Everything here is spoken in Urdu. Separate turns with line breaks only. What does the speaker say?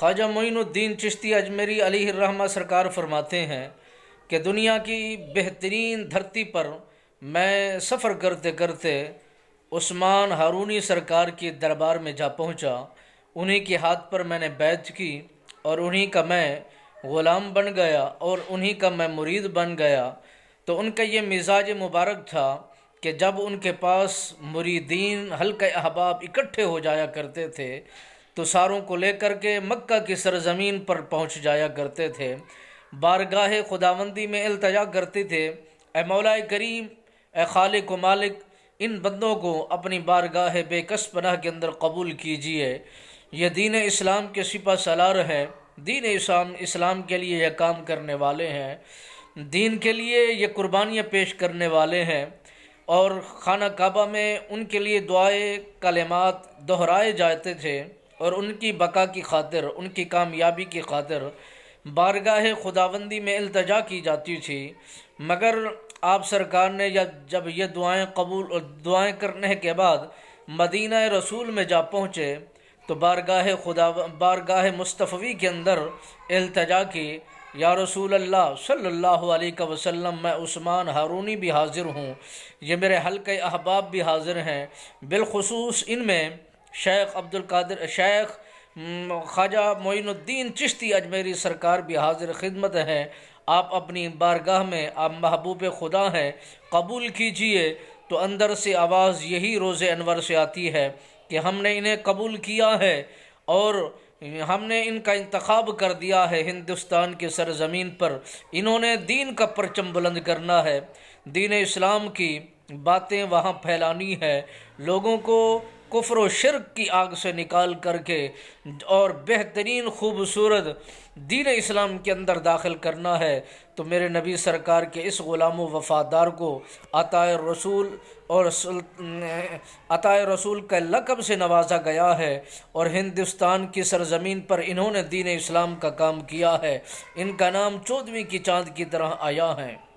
خواجہ معین الدین چشتی اجمیری علیہ الرحمہ سرکار فرماتے ہیں کہ دنیا کی بہترین دھرتی پر میں سفر کرتے کرتے عثمان ہارونی سرکار کے دربار میں جا پہنچا۔ انہی کے ہاتھ پر میں نے بیعت کی اور انہی کا میں غلام بن گیا اور انہی کا میں مرید بن گیا۔ تو ان کا یہ مزاج مبارک تھا کہ جب ان کے پاس مریدین حلقہ احباب اکٹھے ہو جایا کرتے تھے تو ساروں کو لے کر کے مکہ کی سرزمین پر پہنچ جایا کرتے تھے، بارگاہ خداوندی میں التجا کرتے تھے، اے مولا کریم، اے خالق و مالک، ان بندوں کو اپنی بارگاہ بے کس پناہ کے اندر قبول کیجئے۔ یہ دین اسلام کے سپہ سالار ہیں، دین اسلام کے لیے یہ کام کرنے والے ہیں، دین کے لیے یہ قربانیاں پیش کرنے والے ہیں، اور خانہ کعبہ میں ان کے لیے دعائے کلمات دہرائے جاتے تھے اور ان کی بقا کی خاطر، ان کی کامیابی کی خاطر بارگاہ خداوندی میں التجا کی جاتی تھی۔ مگر آپ سرکار نے جب یہ دعائیں کرنے کے بعد مدینہ رسول میں جا پہنچے تو بارگاہ مصطفی کے اندر التجا کی، یا رسول اللہ صلی اللہ علیہ وسلم، میں عثمان ہارونی بھی حاضر ہوں، یہ میرے حلقہ احباب بھی حاضر ہیں، بالخصوص ان میں شیخ خواجہ معین الدین چشتی اجمیری سرکار بھی حاضر خدمت ہیں، آپ اپنی بارگاہ میں آپ محبوب خدا ہیں، قبول کیجئے۔ تو اندر سے آواز یہی روز انور سے آتی ہے کہ ہم نے انہیں قبول کیا ہے اور ہم نے ان کا انتخاب کر دیا ہے ہندوستان کی سرزمین پر، انہوں نے دین کا پرچم بلند کرنا ہے، دین اسلام کی باتیں وہاں پھیلانی ہے، لوگوں کو کفر و شرک کی آگ سے نکال کر کے اور بہترین خوبصورت دین اسلام کے اندر داخل کرنا ہے۔ تو میرے نبی سرکار کے اس غلام و وفادار کو عطائے رسول کا لقب سے نوازا گیا ہے اور ہندوستان کی سرزمین پر انہوں نے دین اسلام کا کام کیا ہے، ان کا نام 14ویں کی چاند کی طرح آیا ہے۔